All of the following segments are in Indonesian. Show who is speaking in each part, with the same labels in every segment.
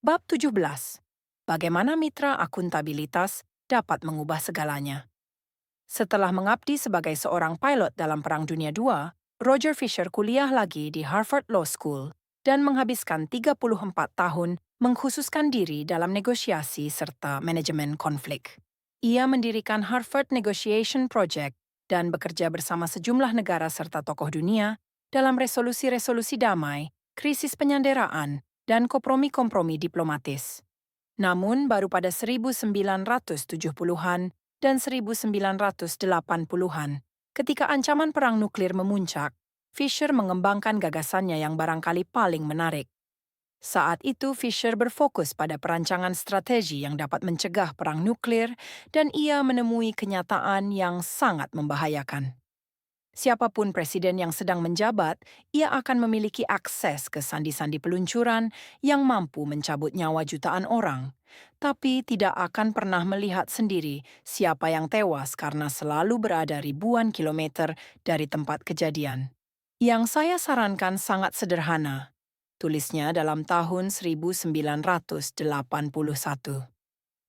Speaker 1: Bab 17. Bagaimana mitra akuntabilitas dapat mengubah segalanya. Setelah mengabdi sebagai seorang pilot dalam Perang Dunia II, Roger Fisher kuliah lagi di Harvard Law School dan menghabiskan 34 tahun mengkhususkan diri dalam negosiasi serta manajemen konflik. Ia mendirikan Harvard Negotiation Project dan bekerja bersama sejumlah negara serta tokoh dunia dalam resolusi-resolusi damai, krisis penyanderaan, dan kompromi-kompromi diplomatis. Namun baru pada 1970-an dan 1980-an, ketika ancaman perang nuklir memuncak, Fisher mengembangkan gagasannya yang barangkali paling menarik. Saat itu Fisher berfokus pada perancangan strategi yang dapat mencegah perang nuklir dan ia menemui kenyataan yang sangat membahayakan. Siapapun presiden yang sedang menjabat, ia akan memiliki akses ke sandi-sandi peluncuran yang mampu mencabut nyawa jutaan orang, tapi tidak akan pernah melihat sendiri siapa yang tewas karena selalu berada ribuan kilometer dari tempat kejadian. Yang saya sarankan sangat sederhana, tulisnya dalam tahun 1981.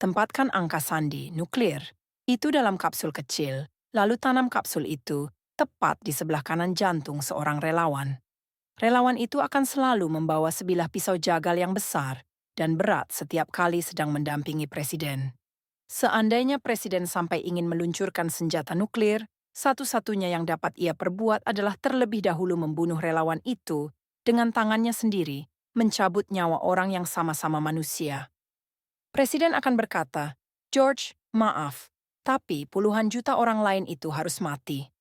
Speaker 1: Tempatkan angka sandi nuklir itu dalam kapsul kecil, lalu tanam kapsul itu tepat di sebelah kanan jantung seorang relawan. Relawan itu akan selalu membawa sebilah pisau jagal yang besar dan berat setiap kali sedang mendampingi presiden. Seandainya presiden sampai ingin meluncurkan senjata nuklir, satu-satunya yang dapat ia perbuat adalah terlebih dahulu membunuh relawan itu dengan tangannya sendiri, mencabut nyawa orang yang sama-sama manusia. Presiden akan berkata, "George, maaf, tapi puluhan juta orang lain itu harus mati."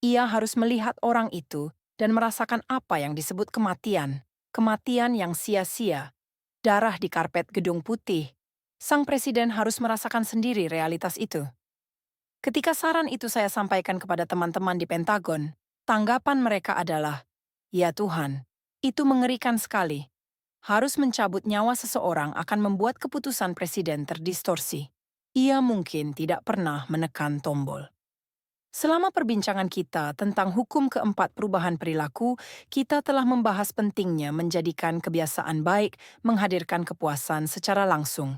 Speaker 1: Ia harus melihat orang itu dan merasakan apa yang disebut kematian. Kematian yang sia-sia. Darah di karpet Gedung Putih. Sang presiden harus merasakan sendiri realitas itu. Ketika saran itu saya sampaikan kepada teman-teman di Pentagon, tanggapan mereka adalah, "Ya Tuhan, itu mengerikan sekali. Harus mencabut nyawa seseorang akan membuat keputusan presiden terdistorsi. Ia mungkin tidak pernah menekan tombol." Selama perbincangan kita tentang hukum keempat perubahan perilaku, kita telah membahas pentingnya menjadikan kebiasaan baik menghadirkan kepuasan secara langsung.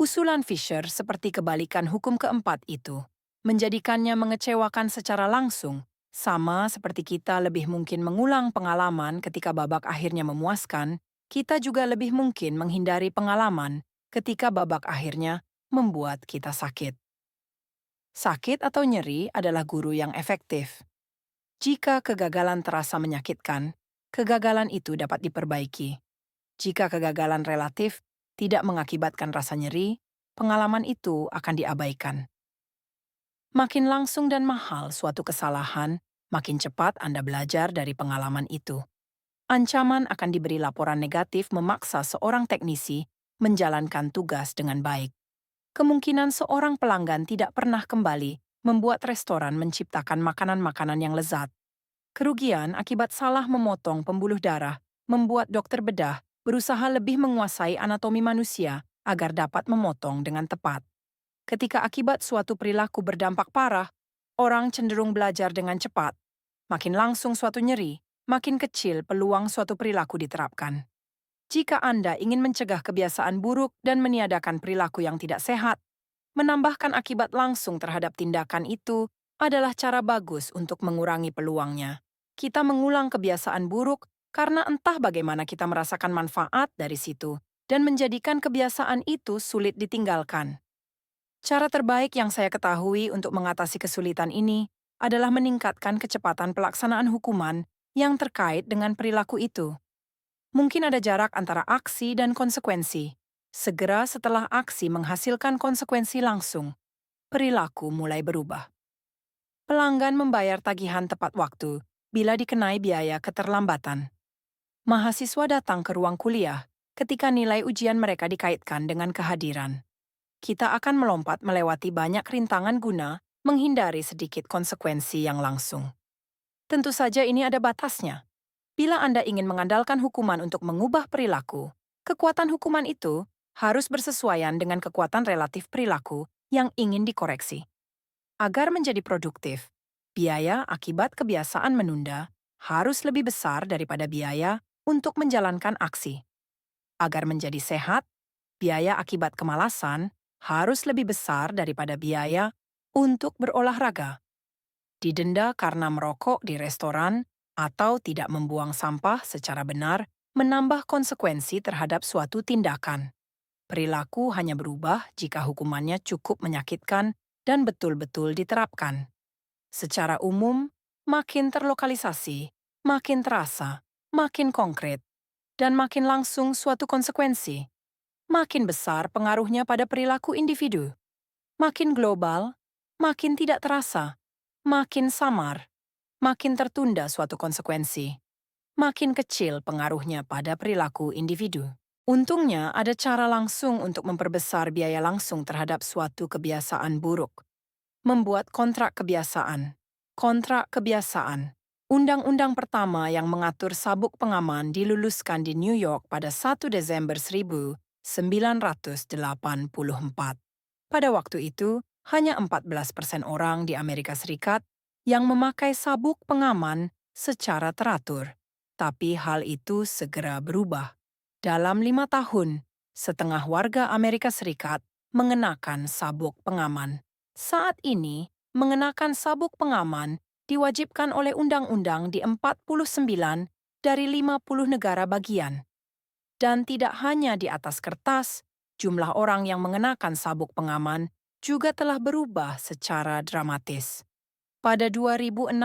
Speaker 1: Usulan Fisher seperti kebalikan hukum keempat itu, menjadikannya mengecewakan secara langsung, sama seperti kita lebih mungkin mengulang pengalaman ketika babak akhirnya memuaskan, kita juga lebih mungkin menghindari pengalaman ketika babak akhirnya membuat kita sakit. Sakit atau nyeri adalah guru yang efektif. Jika kegagalan terasa menyakitkan, kegagalan itu dapat diperbaiki. Jika kegagalan relatif tidak mengakibatkan rasa nyeri, pengalaman itu akan diabaikan. Makin langsung dan mahal suatu kesalahan, makin cepat Anda belajar dari pengalaman itu. Ancaman akan diberi laporan negatif memaksa seorang teknisi menjalankan tugas dengan baik. Kemungkinan seorang pelanggan tidak pernah kembali membuat restoran menciptakan makanan-makanan yang lezat. Kerugian akibat salah memotong pembuluh darah membuat dokter bedah berusaha lebih menguasai anatomi manusia agar dapat memotong dengan tepat. Ketika akibat suatu perilaku berdampak parah, orang cenderung belajar dengan cepat. Makin langsung suatu nyeri, makin kecil peluang suatu perilaku diterapkan. Jika Anda ingin mencegah kebiasaan buruk dan meniadakan perilaku yang tidak sehat, menambahkan akibat langsung terhadap tindakan itu adalah cara bagus untuk mengurangi peluangnya. Kita mengulang kebiasaan buruk karena entah bagaimana kita merasakan manfaat dari situ dan menjadikan kebiasaan itu sulit ditinggalkan. Cara terbaik yang saya ketahui untuk mengatasi kesulitan ini adalah meningkatkan kecepatan pelaksanaan hukuman yang terkait dengan perilaku itu. Mungkin ada jarak antara aksi dan konsekuensi. Segera setelah aksi menghasilkan konsekuensi langsung, perilaku mulai berubah. Pelanggan membayar tagihan tepat waktu bila dikenai biaya keterlambatan. Mahasiswa datang ke ruang kuliah ketika nilai ujian mereka dikaitkan dengan kehadiran. Kita akan melompat melewati banyak rintangan guna menghindari sedikit konsekuensi yang langsung. Tentu saja ini ada batasnya. Bila Anda ingin mengandalkan hukuman untuk mengubah perilaku, kekuatan hukuman itu harus bersesuaian dengan kekuatan relatif perilaku yang ingin dikoreksi. Agar menjadi produktif, biaya akibat kebiasaan menunda harus lebih besar daripada biaya untuk menjalankan aksi. Agar menjadi sehat, biaya akibat kemalasan harus lebih besar daripada biaya untuk berolahraga. Didenda karena merokok di restoran atau tidak membuang sampah secara benar menambah konsekuensi terhadap suatu tindakan. Perilaku hanya berubah jika hukumannya cukup menyakitkan dan betul-betul diterapkan. Secara umum, makin terlokalisasi, makin terasa, makin konkret, dan makin langsung suatu konsekuensi. Makin besar pengaruhnya pada perilaku individu. Makin global, makin tidak terasa, makin samar, makin tertunda suatu konsekuensi. Makin kecil pengaruhnya pada perilaku individu. Untungnya, ada cara langsung untuk memperbesar biaya langsung terhadap suatu kebiasaan buruk. Membuat kontrak kebiasaan. Kontrak kebiasaan. Undang-undang pertama yang mengatur sabuk pengaman diluluskan di New York pada 1 Desember 1984. Pada waktu itu, hanya 14% orang di Amerika Serikat yang memakai sabuk pengaman secara teratur. Tapi hal itu segera berubah. Dalam 5 tahun, setengah warga Amerika Serikat mengenakan sabuk pengaman. Saat ini, mengenakan sabuk pengaman diwajibkan oleh undang-undang di 49 dari 50 negara bagian. Dan tidak hanya di atas kertas, jumlah orang yang mengenakan sabuk pengaman juga telah berubah secara dramatis. Pada 2016,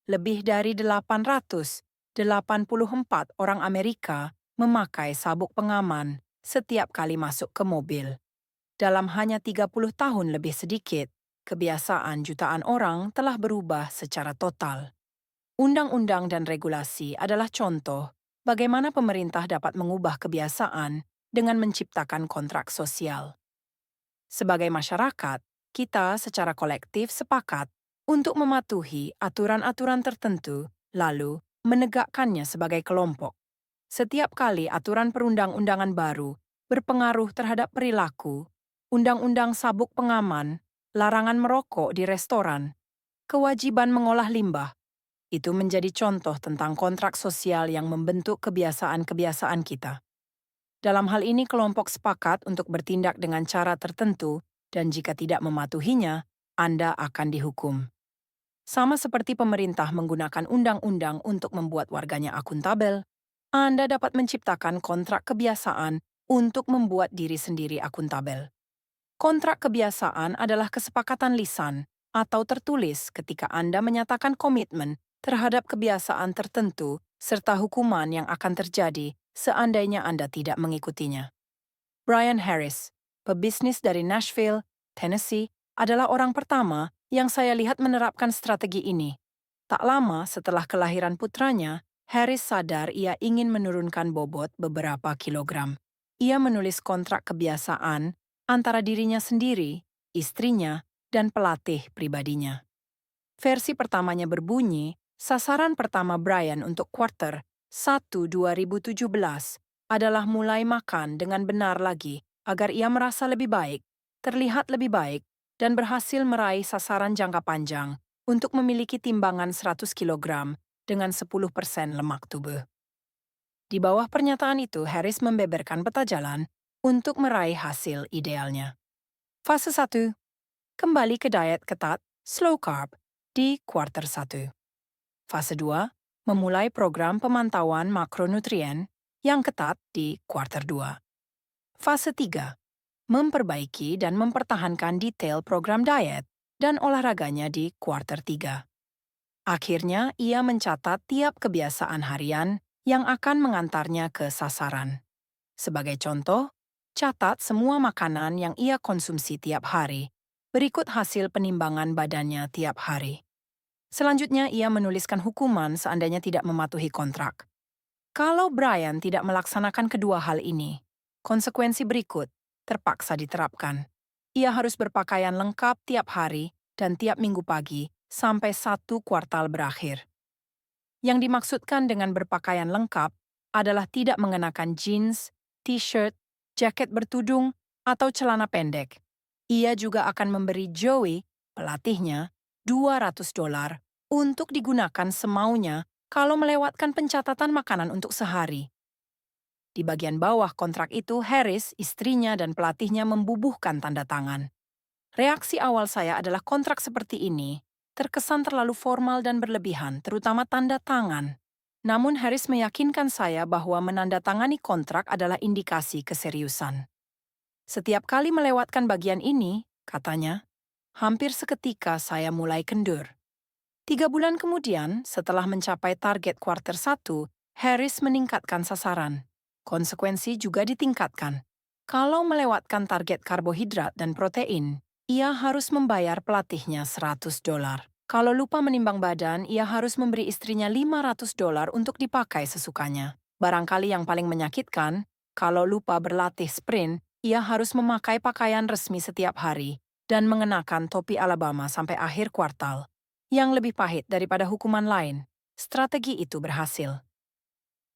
Speaker 1: lebih dari 884 orang Amerika memakai sabuk pengaman setiap kali masuk ke mobil. Dalam hanya 30 tahun lebih sedikit, kebiasaan jutaan orang telah berubah secara total. Undang-undang dan regulasi adalah contoh bagaimana pemerintah dapat mengubah kebiasaan dengan menciptakan kontrak sosial. Sebagai masyarakat, kita secara kolektif sepakat untuk mematuhi aturan-aturan tertentu, lalu menegakkannya sebagai kelompok. Setiap kali aturan perundang-undangan baru berpengaruh terhadap perilaku, undang-undang sabuk pengaman, larangan merokok di restoran, kewajiban mengolah limbah, itu menjadi contoh tentang kontrak sosial yang membentuk kebiasaan-kebiasaan kita. Dalam hal ini kelompok sepakat untuk bertindak dengan cara tertentu dan jika tidak mematuhinya, Anda akan dihukum. Sama seperti pemerintah menggunakan undang-undang untuk membuat warganya akuntabel, Anda dapat menciptakan kontrak kebiasaan untuk membuat diri sendiri akuntabel. Kontrak kebiasaan adalah kesepakatan lisan atau tertulis ketika Anda menyatakan komitmen terhadap kebiasaan tertentu serta hukuman yang akan terjadi seandainya Anda tidak mengikutinya. Brian Harris, pebisnis dari Nashville, Tennessee, adalah orang pertama yang saya lihat menerapkan strategi ini. Tak lama setelah kelahiran putranya, Harris sadar ia ingin menurunkan bobot beberapa kilogram. Ia menulis kontrak kebiasaan antara dirinya sendiri, istrinya, dan pelatih pribadinya. Versi pertamanya berbunyi, sasaran pertama Brian untuk kuarter 1 2017 adalah mulai makan dengan benar lagi agar ia merasa lebih baik, terlihat lebih baik, dan berhasil meraih sasaran jangka panjang untuk memiliki timbangan 100 kg dengan 10% lemak tubuh. Di bawah pernyataan itu, Harris membeberkan peta jalan untuk meraih hasil idealnya. Fase 1. Kembali ke diet ketat, slow carb, di kuarter 1. Fase 2. Memulai program pemantauan makronutrien yang ketat di kuarter 2. Fase 3. Memperbaiki dan mempertahankan detail program diet dan olahraganya di kuarter 3. Akhirnya, ia mencatat tiap kebiasaan harian yang akan mengantarnya ke sasaran. Sebagai contoh, catat semua makanan yang ia konsumsi tiap hari, berikut hasil penimbangan badannya tiap hari. Selanjutnya, ia menuliskan hukuman seandainya tidak mematuhi kontrak. Kalau Brian tidak melaksanakan kedua hal ini, konsekuensi berikut terpaksa diterapkan. Ia harus berpakaian lengkap tiap hari dan tiap minggu pagi sampai 1 kuartal berakhir. Yang dimaksudkan dengan berpakaian lengkap adalah tidak mengenakan jeans, t-shirt, jaket bertudung, atau celana pendek. Ia juga akan memberi Joey, pelatihnya, $200 untuk digunakan semaunya kalau melewatkan pencatatan makanan untuk sehari. Di bagian bawah kontrak itu, Harris, istrinya, dan pelatihnya membubuhkan tanda tangan. Reaksi awal saya adalah kontrak seperti ini terkesan terlalu formal dan berlebihan, terutama tanda tangan. Namun Harris meyakinkan saya bahwa menandatangani kontrak adalah indikasi keseriusan. Setiap kali melewatkan bagian ini, katanya, hampir seketika saya mulai kendur. 3 bulan kemudian, setelah mencapai target kuarter 1, Harris meningkatkan sasaran. Konsekuensi juga ditingkatkan. Kalau melewatkan target karbohidrat dan protein, ia harus membayar pelatihnya $100. Kalau lupa menimbang badan, ia harus memberi istrinya $500 untuk dipakai sesukanya. Barangkali yang paling menyakitkan, kalau lupa berlatih sprint, ia harus memakai pakaian resmi setiap hari dan mengenakan topi Alabama sampai akhir kuartal. Yang lebih pahit daripada hukuman lain, strategi itu berhasil.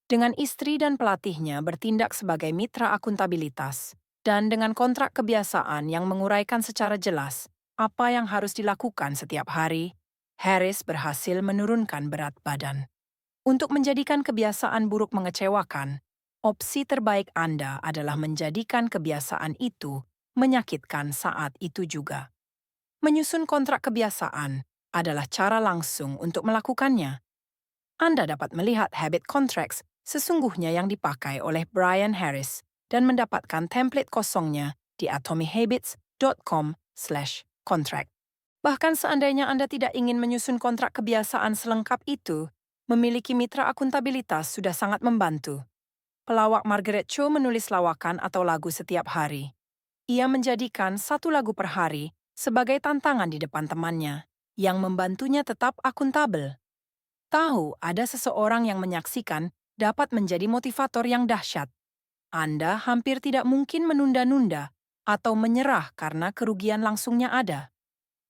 Speaker 1: Dengan istri dan pelatihnya bertindak sebagai mitra akuntabilitas, dan dengan kontrak kebiasaan yang menguraikan secara jelas apa yang harus dilakukan setiap hari, Harris berhasil menurunkan berat badan. Untuk menjadikan kebiasaan buruk mengecewakan, opsi terbaik Anda adalah menjadikan kebiasaan itu menyakitkan saat itu juga. Menyusun kontrak kebiasaan adalah cara langsung untuk melakukannya. Anda dapat melihat habit contracts sesungguhnya yang dipakai oleh Brian Harris dan mendapatkan template kosongnya di atomichabits.com/contract. Bahkan seandainya Anda tidak ingin menyusun kontrak kebiasaan selengkap itu, memiliki mitra akuntabilitas sudah sangat membantu. Pelawak Margaret Cho menulis lawakan atau lagu setiap hari. Ia menjadikan 1 lagu per hari sebagai tantangan di depan temannya, yang membantunya tetap akuntabel. Tahu ada seseorang yang menyaksikan dapat menjadi motivator yang dahsyat. Anda hampir tidak mungkin menunda-nunda atau menyerah karena kerugian langsungnya ada.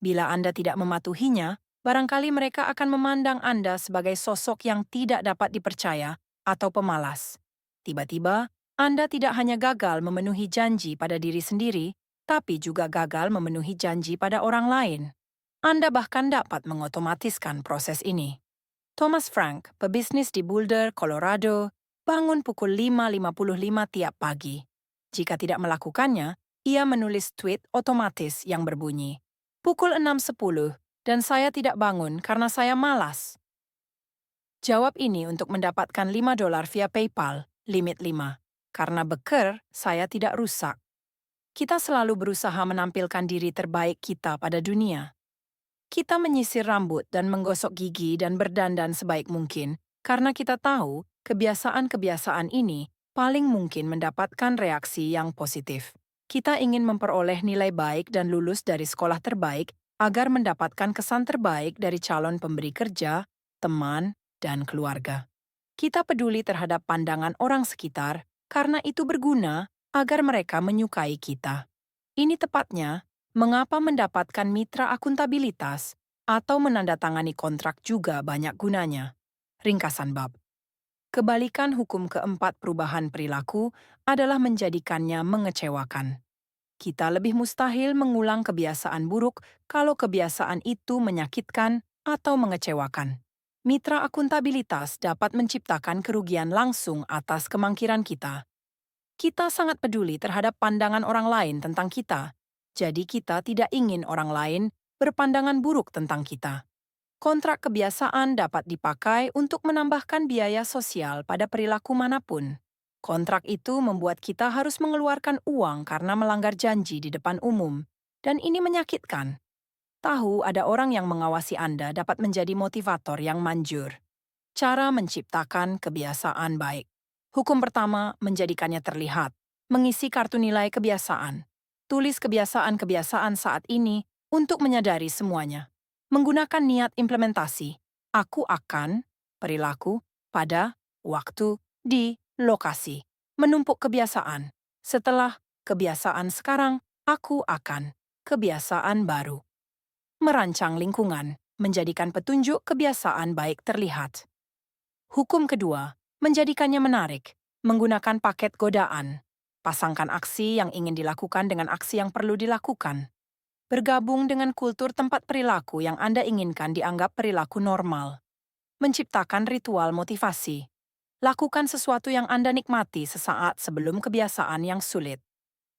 Speaker 1: Bila Anda tidak mematuhinya, barangkali mereka akan memandang Anda sebagai sosok yang tidak dapat dipercaya atau pemalas. Tiba-tiba, Anda tidak hanya gagal memenuhi janji pada diri sendiri, tapi juga gagal memenuhi janji pada orang lain. Anda bahkan dapat mengotomatiskan proses ini. Thomas Frank, pebisnis di Boulder, Colorado, bangun pukul 5.55 tiap pagi. Jika tidak melakukannya, ia menulis tweet otomatis yang berbunyi, "Pukul 6.10, dan saya tidak bangun karena saya malas." Jawab ini untuk mendapatkan $5 via PayPal, limit 5. Karena beker, saya tidak rusak. Kita selalu berusaha menampilkan diri terbaik kita pada dunia. Kita menyisir rambut dan menggosok gigi dan berdandan sebaik mungkin karena kita tahu kebiasaan-kebiasaan ini paling mungkin mendapatkan reaksi yang positif. Kita ingin memperoleh nilai baik dan lulus dari sekolah terbaik agar mendapatkan kesan terbaik dari calon pemberi kerja, teman, dan keluarga. Kita peduli terhadap pandangan orang sekitar karena itu berguna agar mereka menyukai kita. Ini tepatnya mengapa mendapatkan mitra akuntabilitas atau menandatangani kontrak juga banyak gunanya. Ringkasan bab. Kebalikan hukum keempat perubahan perilaku adalah menjadikannya mengecewakan. Kita lebih mustahil mengulang kebiasaan buruk kalau kebiasaan itu menyakitkan atau mengecewakan. Mitra akuntabilitas dapat menciptakan kerugian langsung atas kemangkiran kita. Kita sangat peduli terhadap pandangan orang lain tentang kita. Jadi kita tidak ingin orang lain berpandangan buruk tentang kita. Kontrak kebiasaan dapat dipakai untuk menambahkan biaya sosial pada perilaku manapun. Kontrak itu membuat kita harus mengeluarkan uang karena melanggar janji di depan umum. Dan ini menyakitkan. Tahu ada orang yang mengawasi Anda dapat menjadi motivator yang manjur. Cara menciptakan kebiasaan baik. Hukum pertama, menjadikannya terlihat. Mengisi kartu nilai kebiasaan. Tulis kebiasaan-kebiasaan saat ini untuk menyadari semuanya. Menggunakan niat implementasi. Aku akan, perilaku, pada, waktu, di, lokasi. Menumpuk kebiasaan. Setelah kebiasaan sekarang, aku akan, kebiasaan baru. Merancang lingkungan. Menjadikan petunjuk kebiasaan baik terlihat. Hukum kedua, menjadikannya menarik. Menggunakan paket godaan. Pasangkan aksi yang ingin dilakukan dengan aksi yang perlu dilakukan. Bergabung dengan kultur tempat perilaku yang Anda inginkan dianggap perilaku normal. Menciptakan ritual motivasi. Lakukan sesuatu yang Anda nikmati sesaat sebelum kebiasaan yang sulit.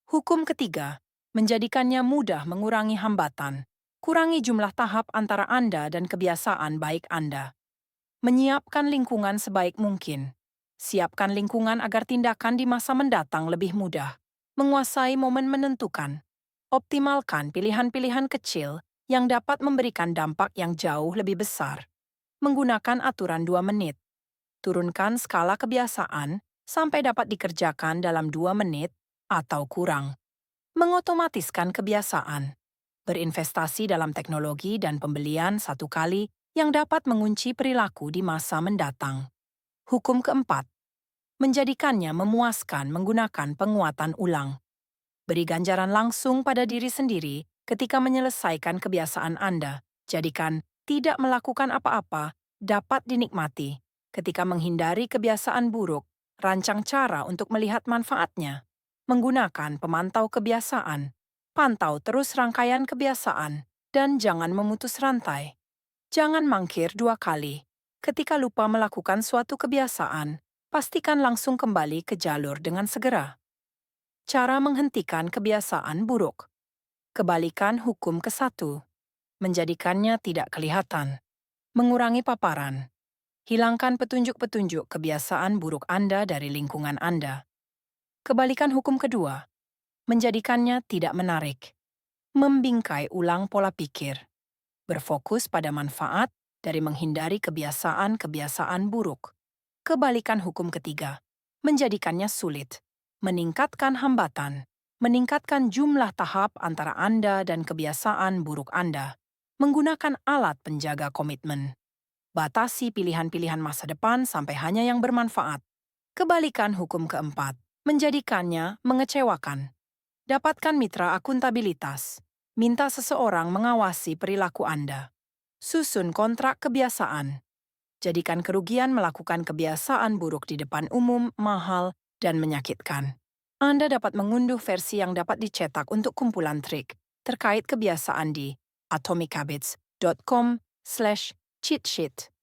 Speaker 1: Hukum ketiga, menjadikannya mudah mengurangi hambatan. Kurangi jumlah tahap antara Anda dan kebiasaan baik Anda. Menyiapkan lingkungan sebaik mungkin. Siapkan lingkungan agar tindakan di masa mendatang lebih mudah. Menguasai momen menentukan. Optimalkan pilihan-pilihan kecil yang dapat memberikan dampak yang jauh lebih besar. Menggunakan aturan 2 menit. Turunkan skala kebiasaan sampai dapat dikerjakan dalam 2 menit atau kurang. Mengotomatiskan kebiasaan. Berinvestasi dalam teknologi dan pembelian satu kali yang dapat mengunci perilaku di masa mendatang. Hukum keempat. Menjadikannya memuaskan menggunakan penguatan ulang. Beri ganjaran langsung pada diri sendiri ketika menyelesaikan kebiasaan Anda. Jadikan tidak melakukan apa-apa dapat dinikmati. Ketika menghindari kebiasaan buruk, rancang cara untuk melihat manfaatnya. Menggunakan pemantau kebiasaan. Pantau terus rangkaian kebiasaan dan jangan memutus rantai. Jangan mangkir 2 kali. Ketika lupa melakukan suatu kebiasaan, pastikan langsung kembali ke jalur dengan segera. Cara menghentikan kebiasaan buruk. Kebalikan hukum ke-1. Menjadikannya tidak kelihatan. Mengurangi paparan. Hilangkan petunjuk-petunjuk kebiasaan buruk Anda dari lingkungan Anda. Kebalikan hukum kedua. Menjadikannya tidak menarik. Membingkai ulang pola pikir. Berfokus pada manfaat dari menghindari kebiasaan-kebiasaan buruk. Kebalikan hukum ketiga. Menjadikannya sulit. Meningkatkan hambatan. Meningkatkan jumlah tahap antara Anda dan kebiasaan buruk Anda. Menggunakan alat penjaga komitmen. Batasi pilihan-pilihan masa depan sampai hanya yang bermanfaat. Kebalikan hukum keempat. Menjadikannya mengecewakan. Dapatkan mitra akuntabilitas. Minta seseorang mengawasi perilaku Anda. Susun kontrak kebiasaan. Jadikan kerugian melakukan kebiasaan buruk di depan umum, mahal, dan menyakitkan. Anda dapat mengunduh versi yang dapat dicetak untuk kumpulan trik terkait kebiasaan di atomichabits.com/cheatsheet.